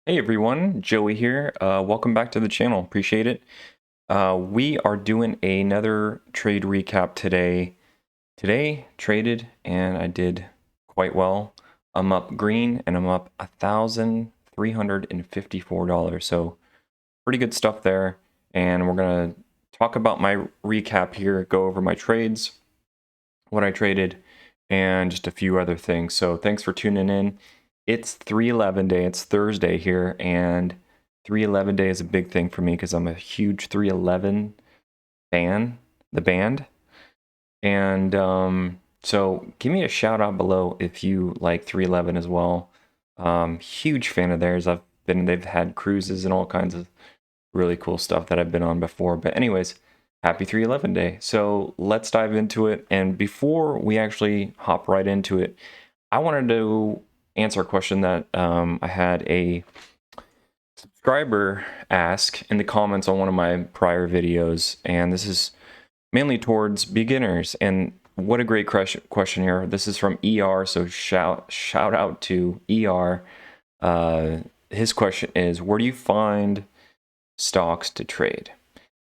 Hey everyone, Joey here. Welcome back to the channel. Appreciate it. We are doing another trade recap today. Today traded and I did quite well. I'm up green and I'm up $1,354. So pretty good stuff there. And we're gonna talk about my recap here, go over my trades, what I traded, and just a few other things. So thanks for tuning in. It's 311 day. It's Thursday here, and 311 day is a big thing for me because I'm a huge 311 fan, the band. And so give me a shout out below if you like 311 as well. Huge fan of theirs. They've had cruises and all kinds of really cool stuff that I've been on before. But anyways, happy 311 day. So let's dive into it. And before we actually hop right into it, I wanted to answer a question that I had a subscriber ask in the comments on one of my prior videos. And this is mainly towards beginners. And what a great question here. This is from ER. So shout out to ER. His question is, where do you find stocks to trade?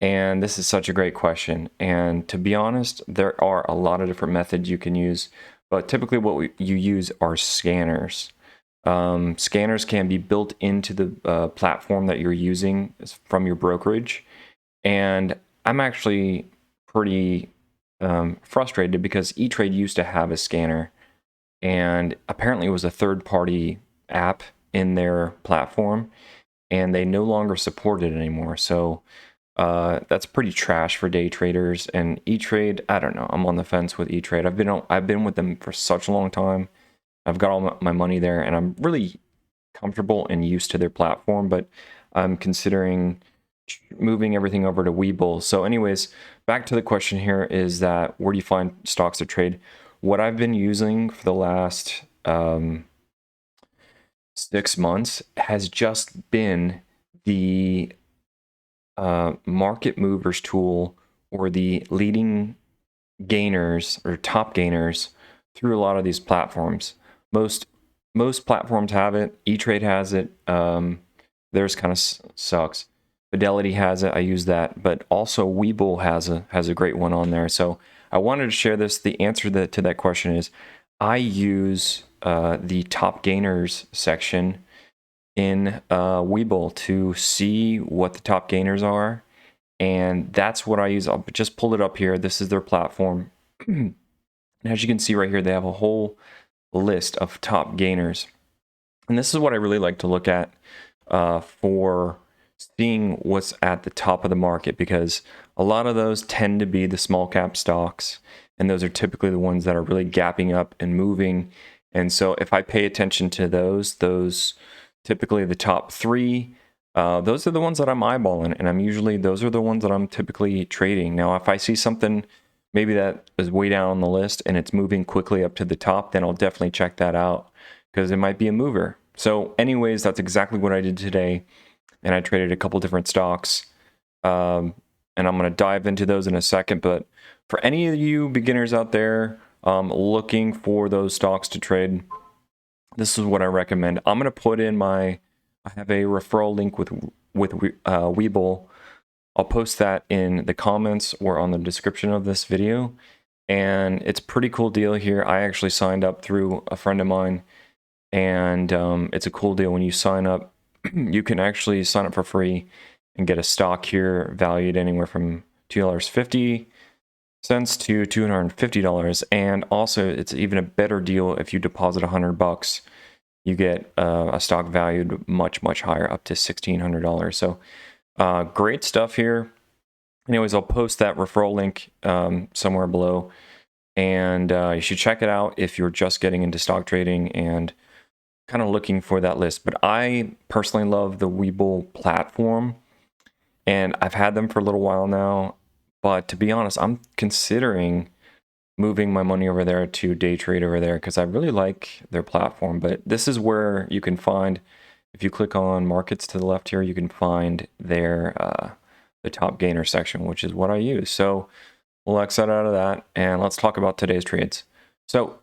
And this is such a great question. And to be honest, there are a lot of different methods you can use, but typically what you use are scanners. Scanners can be built into the platform that you're using from your brokerage. And I'm actually pretty frustrated because E-Trade used to have a scanner, and apparently it was a third-party app in their platform, and they no longer support it anymore. So that's pretty trash for day traders. And E-Trade, I don't know. I'm on the fence with E-Trade. I've been with them for such a long time. I've got all my money there, and I'm really comfortable and used to their platform. But I'm considering moving everything over to Webull. So, anyways, back to the question here: is that where do you find stocks to trade? What I've been using for the last 6 months has just been the market movers tool, or the leading gainers or top gainers through a lot of these platforms. Most platforms have it. E-Trade has it. Theirs kind of sucks. Fidelity has it. I use that, but also Webull has a great one on there. So I wanted to share this. The answer to that question is I use the top gainers section in Webull to see what the top gainers are, and that's what I use. I'll just pull it up here. This is their platform. And as you can see right here, they have a whole list of top gainers, and this is what I really like to look at for seeing what's at the top of the market, because a lot of those tend to be the small cap stocks, and those are typically the ones that are really gapping up and moving. And so if I pay attention to those typically the top three, those are the ones that I'm eyeballing, and those are the ones that I'm typically trading. Now, if I see something maybe that is way down on the list and it's moving quickly up to the top, then I'll definitely check that out because it might be a mover. So anyways, that's exactly what I did today, and I traded a couple different stocks, and I'm going to dive into those in a second. But for any of you beginners out there looking for those stocks to trade, this is what I recommend. I'm going to put in I have a referral link with Webull. I'll post that in the comments or on the description of this video. And it's a pretty cool deal here. I actually signed up through a friend of mine, and it's a cool deal. When you sign up, you can actually sign up for free and get a stock here valued anywhere from $2.50 to $250. And also, it's even a better deal if you deposit $100. You get a stock valued much higher, up to $1,600. So great stuff here. Anyways, I'll post that referral link somewhere below, and you should check it out if you're just getting into stock trading and kind of looking for that list. But I personally love the Webull platform, and I've had them for a little while now. But to be honest, I'm considering moving my money over there to day trade over there because I really like their platform. But this is where you can find, if you click on markets to the left here, you can find their the top gainer section, which is what I use. So we'll exit out of that, and let's talk about today's trades. So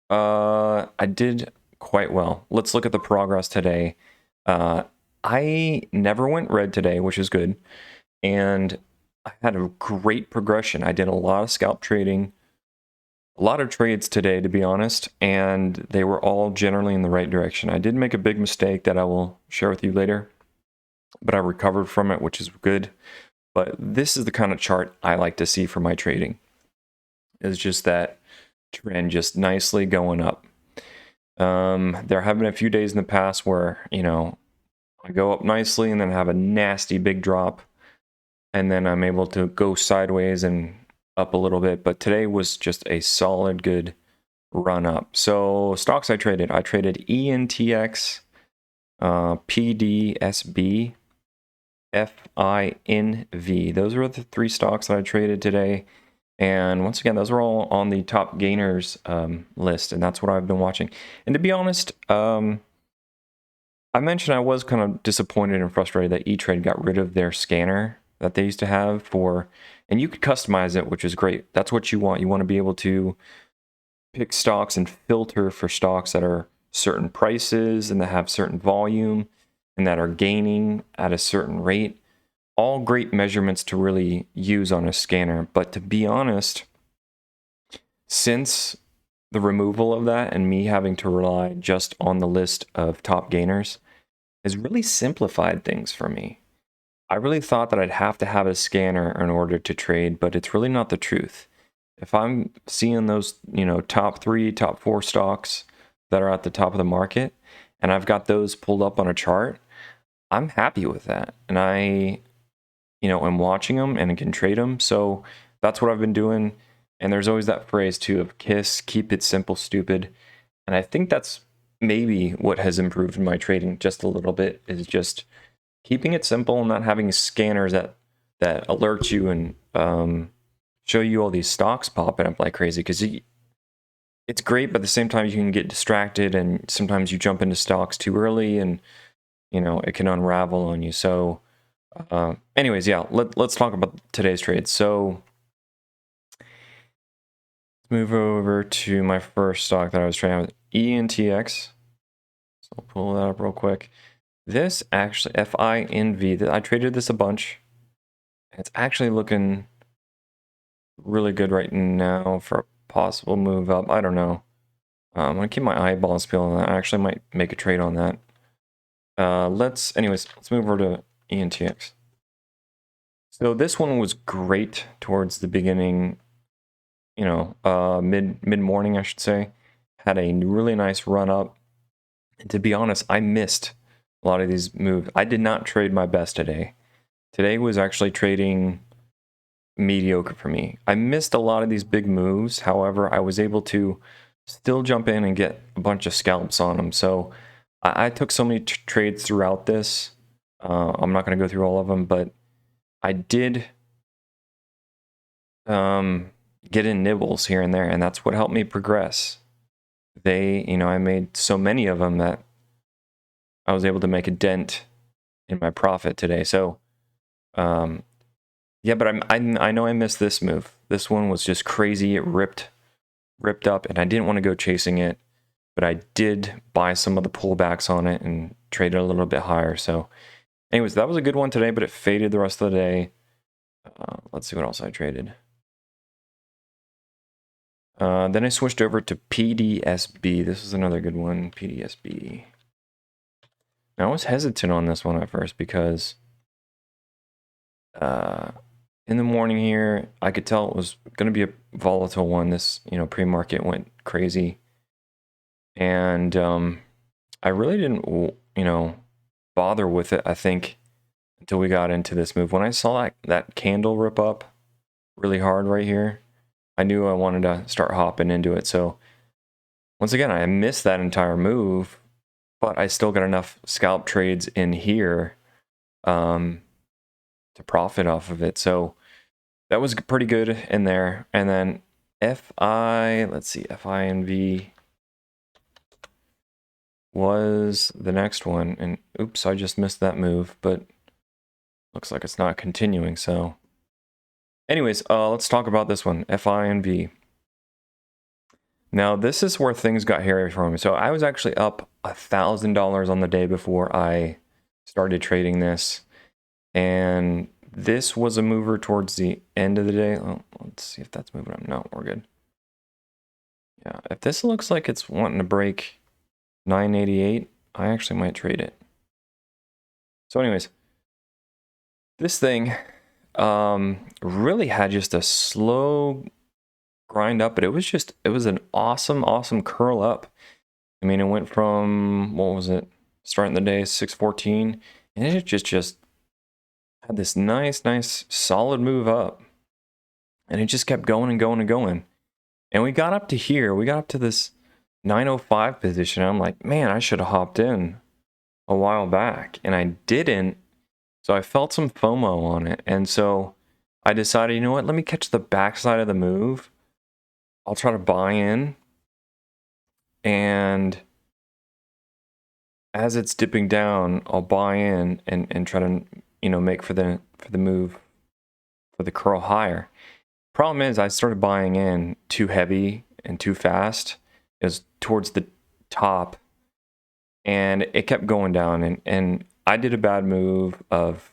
I did quite well. Let's look at the progress today. I never went red today, which is good. And I had a great progression. I did a lot of scalp trading, a lot of trades today, to be honest, and they were all generally in the right direction. I did make a big mistake that I will share with you later, but I recovered from it, which is good. But this is the kind of chart I like to see for my trading. It's just that trend just nicely going up. There have been a few days in the past where, I go up nicely and then have a nasty big drop, and then I'm able to go sideways and up a little bit. But today was just a solid, good run up. So stocks I traded ENTX PDSB FINV. Those are the 3 stocks that I traded today. And once again, those are all on the top gainers list, and that's what I've been watching. And to be honest, I mentioned I was kind of disappointed and frustrated that E-Trade got rid of their scanner that they used to have for, and you could customize it, which is great. That's what you want. You want to be able to pick stocks and filter for stocks that are certain prices and that have certain volume and that are gaining at a certain rate. All great measurements to really use on a scanner. But to be honest, since the removal of that and me having to rely just on the list of top gainers has really simplified things for me. I really thought that I'd have to have a scanner in order to trade, but it's really not the truth. If I'm seeing those, top 3, top 4 stocks that are at the top of the market, and I've got those pulled up on a chart, I'm happy with that. And I, am watching them and can trade them. So that's what I've been doing. And there's always that phrase too of KISS, keep it simple, stupid. And I think that's maybe what has improved my trading just a little bit, is just keeping it simple and not having scanners that alert you and show you all these stocks popping up like crazy, because it's great, but at the same time you can get distracted and sometimes you jump into stocks too early and it can unravel on you. So anyways, yeah, let's talk about today's trade. So let's move over to my first stock that I was trading with, ENTX. So I'll pull that up real quick. This actually, FINV, I traded this a bunch. It's actually looking really good right now for a possible move up. I don't know. I'm gonna keep my eyeballs peeled on that. I actually might make a trade on that. Let's move over to ENTX. So this one was great towards the beginning, mid-morning, I should say. Had a really nice run up. And to be honest, I missed a lot of these moves. I did not trade my best today. Today was actually trading mediocre for me. I missed a lot of these big moves. However, I was able to still jump in and get a bunch of scalps on them. So I took so many trades throughout this. I'm not going to go through all of them, but I did get in nibbles here and there, and that's what helped me progress. I made so many of them that I was able to make a dent in my profit today. So, yeah, but I know I missed this move. This one was just crazy. It ripped up, and I didn't want to go chasing it, but I did buy some of the pullbacks on it and trade it a little bit higher. So anyways, that was a good one today, but it faded the rest of the day. Let's see what else I traded. Then I switched over to PDSB. This is another good one, PDSB. Now, I was hesitant on this one at first because in the morning here, I could tell it was going to be a volatile one. This, pre-market went crazy. And I really didn't, bother with it, I think, until we got into this move. When I saw that candle rip up really hard right here, I knew I wanted to start hopping into it. So once again, I missed that entire move, but I still got enough scalp trades in here to profit off of it. So that was pretty good in there. And then FINV was the next one. And oops, I just missed that move, but looks like it's not continuing. So anyways, let's talk about this one, FINV. Now, this is where things got hairy for me. So I was actually up $1,000 on the day before I started trading this. And this was a mover towards the end of the day. Oh, let's see if that's moving up. No, we're good. Yeah, if this looks like it's wanting to break 988, I actually might trade it. So anyways, this thing really had just a slow grind up, but it was an awesome curl up. I mean, it went from, what was it, starting the day 614, and it just had this nice solid move up, and it just kept going and going and going. And we got up to here, we got up to this 905 position. I'm like, man, I should have hopped in a while back, and I didn't. So I felt some FOMO on it, and so I decided, you know what, let me catch the backside of the move. I'll try to buy in, and as it's dipping down, I'll buy in and try to, you know, make for the move for the curl higher. Problem is, I started buying in too heavy and too fast. It was towards the top, and it kept going down, and I did a bad move of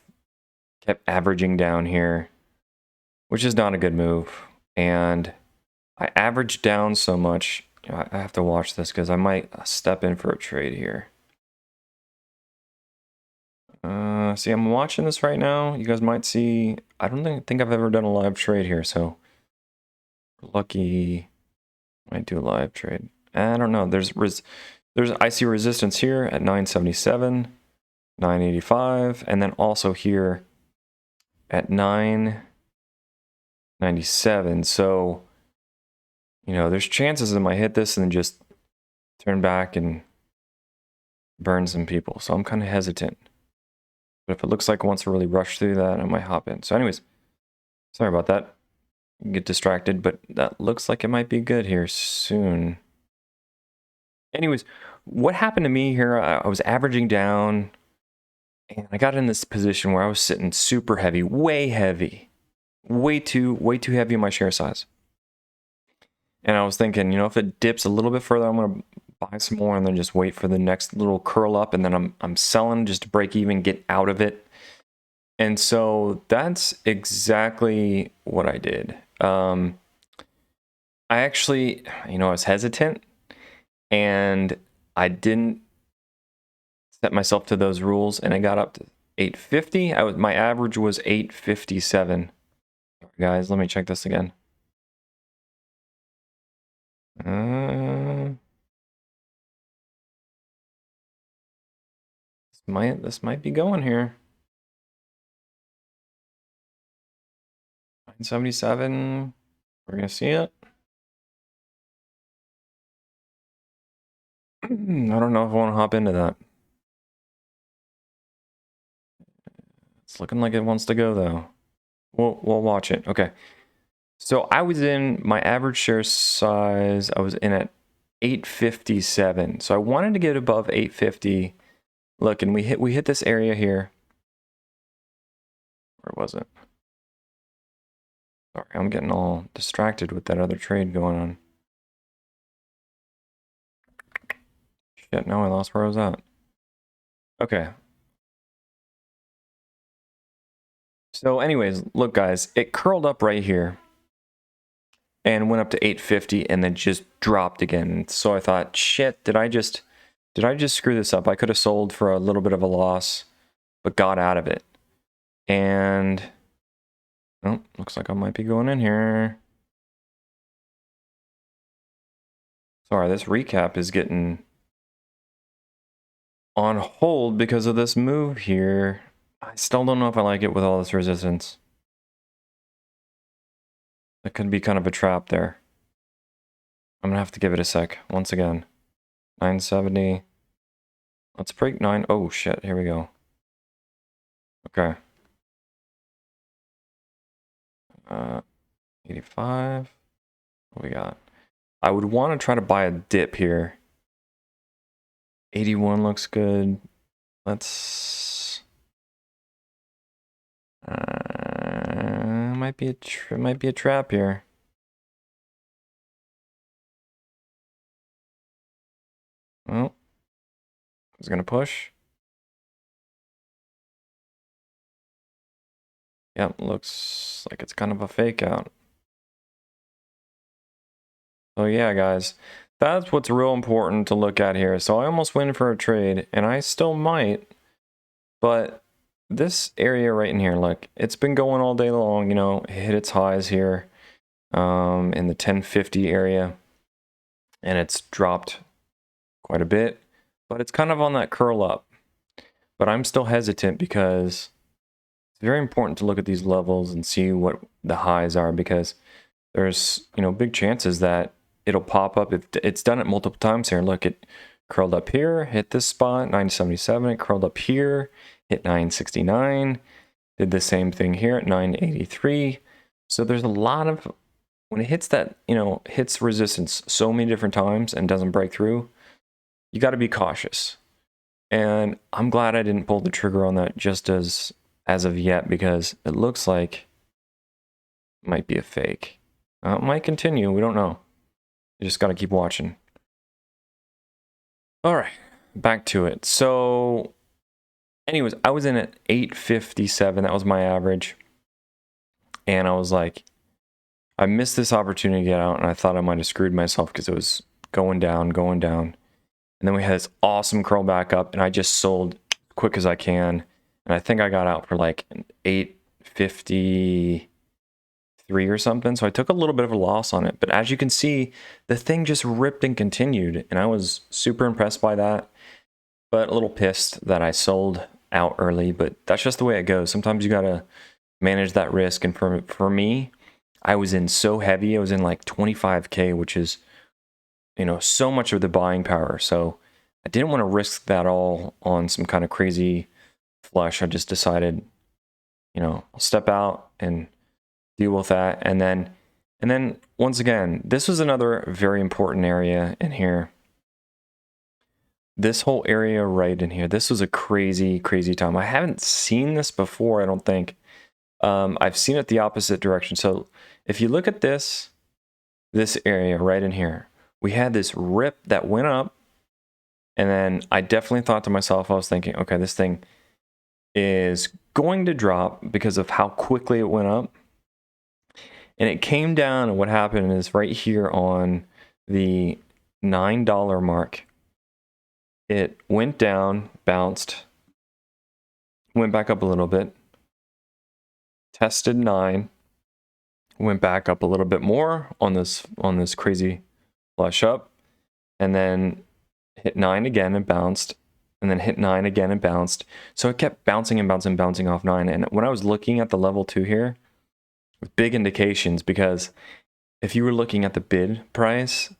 kept averaging down here, which is not a good move. And I averaged down so much. You know, I have to watch this because I might step in for a trade here. See, I'm watching this right now. You guys might see, I don't think I've ever done a live trade here, so lucky I might do a live trade. I don't know. I see resistance here at 977, 985, and then also here at 997. So, you know, there's chances I might hit this and then just turn back and burn some people. So I'm kind of hesitant. But if it looks like it wants to really rush through that, I might hop in. So anyways, sorry about that. Get distracted, but that looks like it might be good here soon. Anyways, what happened to me here, I was averaging down, and I got in this position where I was sitting super heavy, way heavy, way too heavy in my share size. And I was thinking, you know, if it dips a little bit further, I'm going to buy some more and then just wait for the next little curl up, and then I'm selling just to break even, get out of it. And so that's exactly what I did. I actually, you know, I was hesitant, and I didn't set myself to those rules, and I got up to 850. My average was 857. Guys, let me check this again. This might be going here. 977. We're gonna see it. I don't know if I want to hop into that. It's looking like it wants to go though. We'll watch it. Okay. So I was in my average share size. I was in at 857. So I wanted to get above 850. Look, and we hit this area here. Where was it? Sorry, I'm getting all distracted with that other trade going on. Shit, now I lost where I was at. Okay. So anyways, look guys, it curled up right here and went up to 850 and then just dropped again. So I thought, shit, did I just screw this up? I could have sold for a little bit of a loss, but got out of it. And oh, looks like I might be going in here. Sorry, this recap is getting on hold because of this move here. I still don't know if I like it with all this resistance. That could be kind of a trap there. I'm gonna have to give it a sec once again. 970. Let's break 9. Oh shit, here we go. Okay. 85. What we got? I would want to try to buy a dip here. 81 looks good. Let's might be a trap here. Is it going to push? Yep, looks like it's kind of a fake out. So yeah, guys, that's what's real important to look at here. So I almost went for a trade, and I still might, but this area right in here, look, it's been going all day long, you know, it hit its highs here in the 1050 area, and it's dropped quite a bit, but it's kind of on that curl up. But I'm still hesitant because it's very important to look at these levels and see what the highs are, because there's, you know, big chances that it'll pop up. If it's done it multiple times here. Look, it curled up here, hit this spot, 977. It curled up here, hit 969. Did the same thing here at 983. So there's a lot of, when it hits that, you know, hits resistance so many different times and doesn't break through, you got to be cautious. And I'm glad I didn't pull the trigger on that just as of yet, because it looks like it might be a fake. It might continue. We don't know. You just got to keep watching. All right, back to it. So anyways, I was in at 857. That was my average. And I was like, I missed this opportunity to get out, and I thought I might have screwed myself because it was going down, going down. And then we had this awesome curl back up, and I just sold quick as I can. And I think I got out for like 853 or something. So I took a little bit of a loss on it. But as you can see, the thing just ripped and continued. And I was super impressed by that, but a little pissed that I sold out early. But that's just the way it goes. Sometimes you got to manage that risk. And for me, I was in so heavy. I was in like 25K, which is, you know, so much of the buying power. So I didn't want to risk that all on some kind of crazy flush. I just decided, you know, I'll step out and deal with that. And then once again, this was another very important area in here. This whole area right in here, this was a crazy, crazy time. I haven't seen this before, I don't think. I've seen it the opposite direction. So if you look at this area right in here, we had this rip that went up, and then I definitely thought to myself, I was thinking, okay, this thing is going to drop because of how quickly it went up. And it came down, and what happened is right here on the $9 mark, it went down, bounced, went back up a little bit, tested 9, went back up a little bit more on this crazy flush up, and then hit 9 again and bounced, and then hit 9 again and bounced. So it kept bouncing and bouncing, bouncing off 9. And when I was looking at the level 2 here, with big indications, because if you were looking at the bid price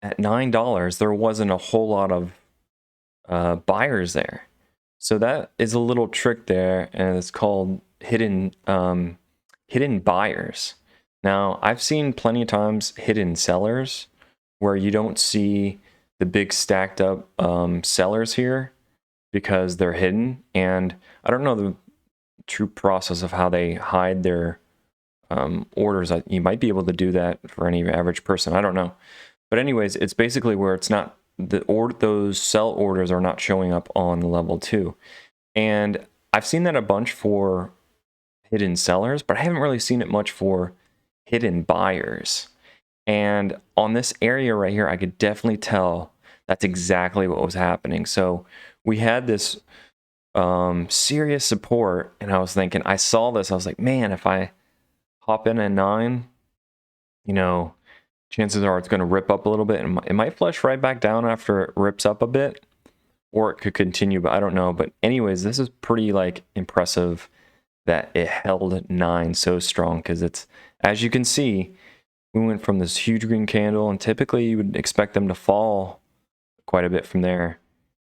at $9, there wasn't a whole lot of buyers there. So that is a little trick there, and it's called hidden buyers. Now, I've seen plenty of times hidden sellers where you don't see the big stacked up sellers here because they're hidden. And I don't know the true process of how they hide their orders. You might be able to do that for any average person. I don't know. But anyways, it's basically where it's not, those sell orders are not showing up on level 2. And I've seen that a bunch for hidden sellers, but I haven't really seen it much for hidden buyers. And on this area right here, I could definitely tell that's exactly what was happening. So we had this serious support, and I was thinking, I saw this, I was like, man, if I hop in at 9, you know, chances are it's going to rip up a little bit, and it might flush right back down after it rips up a bit, or it could continue, but I don't know. But anyways, this is pretty like impressive that it held 9 so strong, because it's, as you can see, we went from this huge green candle, and typically you would expect them to fall quite a bit from there,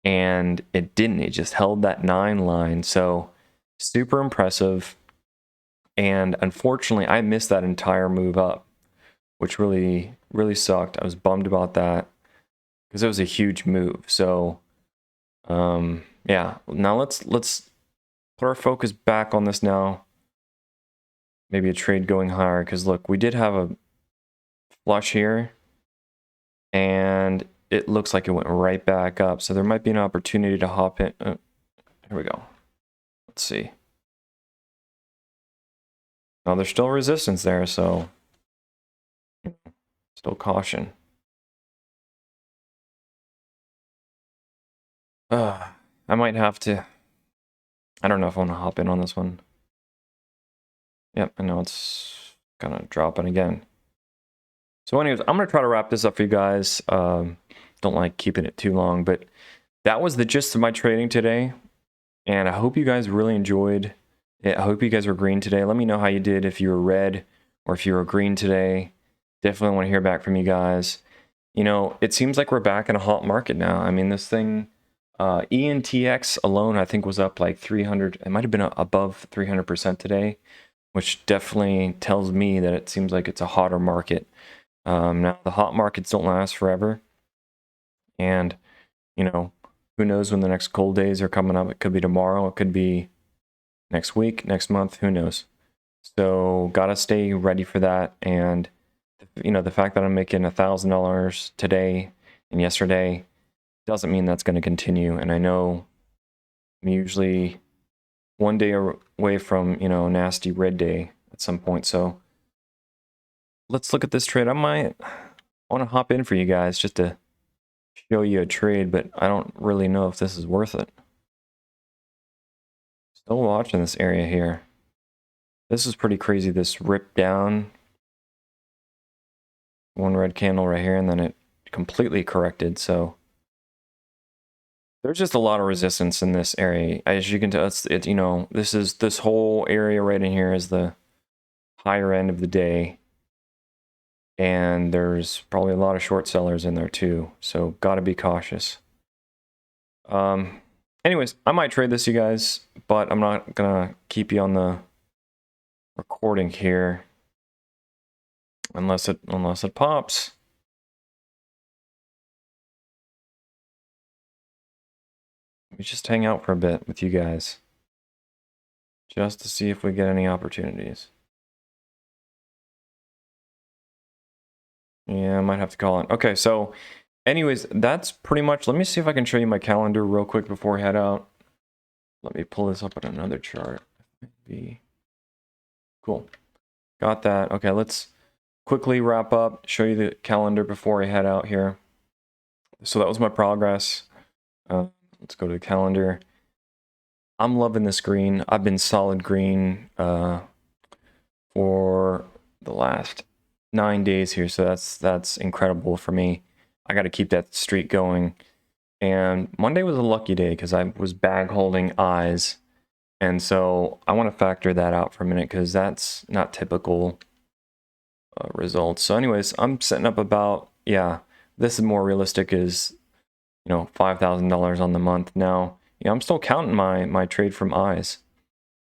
and it didn't. It just held that 9 line. So super impressive. And unfortunately, I missed that entire move up, which really, really sucked. I was bummed about that because it was a huge move. So yeah, now let's put our focus back on this now. Maybe a trade going higher, because look, we did have a flush here, and it looks like it went right back up. So there might be an opportunity to hop in. Here we go. Let's see. Now there's still resistance there, so still caution. I might have to. I don't know if I want to hop in on this one. Yep, I know it's kind of dropping again. So anyways, I'm going to try to wrap this up for you guys. Don't like keeping it too long, but that was the gist of my trading today. And I hope you guys really enjoyed it. I hope you guys were green today. Let me know how you did, if you were red or if you were green today. Definitely want to hear back from you guys. You know, it seems like we're back in a hot market now. I mean, this thing, ENTX alone, I think was up like 300. It might have been above 300% today, which definitely tells me that it seems like it's a hotter market. Now, the hot markets don't last forever. And, you know, who knows when the next cold days are coming up. It could be tomorrow. It could be next week, next month. Who knows? So, got to stay ready for that. And, you know, the fact that I'm making $1,000 today and yesterday doesn't mean that's going to continue. And I know I'm usually one day away from, you know, nasty red day at some point. So, let's look at this trade. I might want to hop in for you guys just to show you a trade, but I don't really know if this is worth it. Still watching this area here. This is pretty crazy, this rip down. One red candle right here, and then it completely corrected. So there's just a lot of resistance in this area. As you can tell, it's you know, this whole area right in here is the higher end of the day. And there's probably a lot of short sellers in there too. So gotta be cautious. Anyways, I might trade this, you guys, but I'm not gonna keep you on the recording here unless it pops. Let me just hang out for a bit with you guys, just to see if we get any opportunities. Yeah, I might have to call it. Okay, so anyways, that's pretty much. Let me see if I can show you my calendar real quick before we head out. Let me pull this up on another chart. Cool. Got that. Okay, let's quickly wrap up, show you the calendar before I head out here. So that was my progress. Let's go to the calendar. I'm loving this green. I've been solid green for the last 9 days here, so that's incredible for me. I got to keep that streak going. And Monday was a lucky day because I was bag holding eyes, and so I want to factor that out for a minute because that's not typical results. So anyways, I'm setting up about, yeah, this is more realistic, is, you know, $5,000 on the month. Now, you know, I'm still counting my trade from eyes.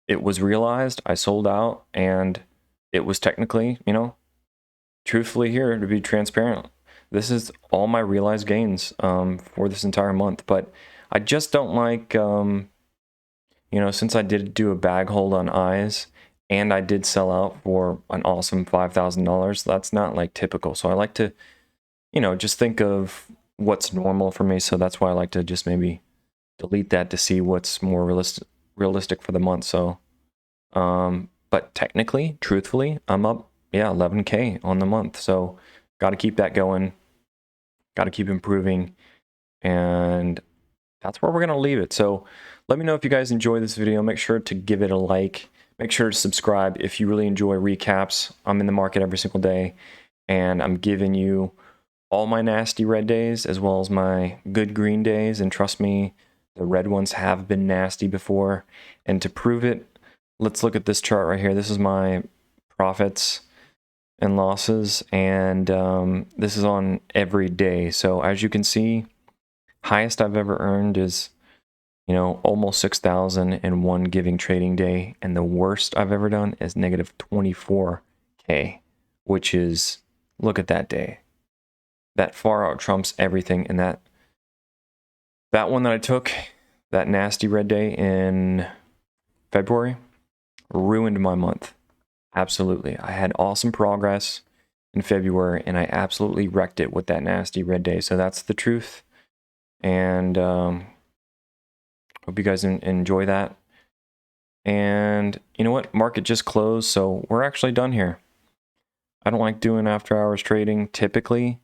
It was realized, I sold out, and it was technically, you know, truthfully here, to be transparent, this is all my realized gains for this entire month. But I just don't like, you know, since I did do a bag hold on eyes and I did sell out for an awesome $5,000, that's not like typical. So I like to, you know, just think of what's normal for me. So that's why I like to just maybe delete that to see what's more realistic for the month. So, but technically, truthfully, I'm up, yeah, 11K on the month. So got to keep that going, got to keep improving, and that's where we're going to leave it. So let me know if you guys enjoy this video. Make sure to give it a like. Make sure to subscribe if you really enjoy recaps. I'm in the market every single day, and I'm giving you all my nasty red days as well as my good green days. And trust me, the red ones have been nasty before. And to prove it, let's look at this chart right here. This is my profits and losses, and this is on every day. So as you can see, highest I've ever earned is, you know, almost 6,000 in one giving trading day, and the worst I've ever done is negative 24K, which is, look at that day. That far out trumps everything. And that one that I took, that nasty red day in February, ruined my month. Absolutely. I had awesome progress, in February, and I absolutely wrecked it with that nasty red day. So that's the truth. And hope you guys enjoy that. And you know what? Market just closed, so we're actually done here. I don't like doing after hours trading typically.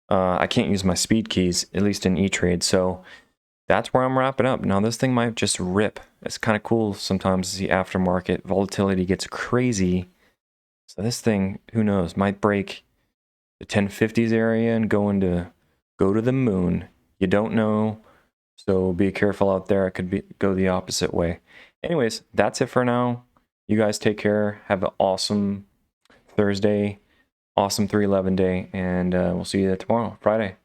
I can't use my speed keys, at least in E-Trade. So that's where I'm wrapping up. Now this thing might just rip. It's kind of cool sometimes to see aftermarket. Volatility gets crazy. So this thing, who knows, might break the 1050s area and go to the moon. You don't know. So be careful out there. It could go the opposite way. Anyways, that's it for now. You guys take care. Have an awesome Thursday, awesome 311 day, and we'll see you tomorrow, Friday.